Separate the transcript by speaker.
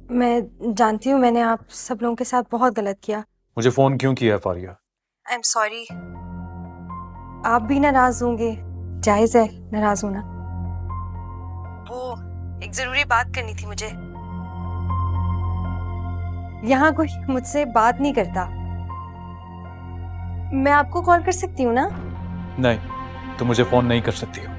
Speaker 1: मैं जानती हूँ मैंने आप सब लोगों के साथ बहुत गलत किया।
Speaker 2: मुझे फोन क्यों किया फारिया?
Speaker 1: I am sorry. आप भी नाराज होंगे, जायज है नाराज होना। वो एक जरूरी बात करनी थी मुझे। यहाँ कोई मुझसे बात नहीं करता। मैं आपको कॉल कर सकती हूँ ना?
Speaker 2: नहीं, तुम मुझे फोन नहीं कर सकती हो।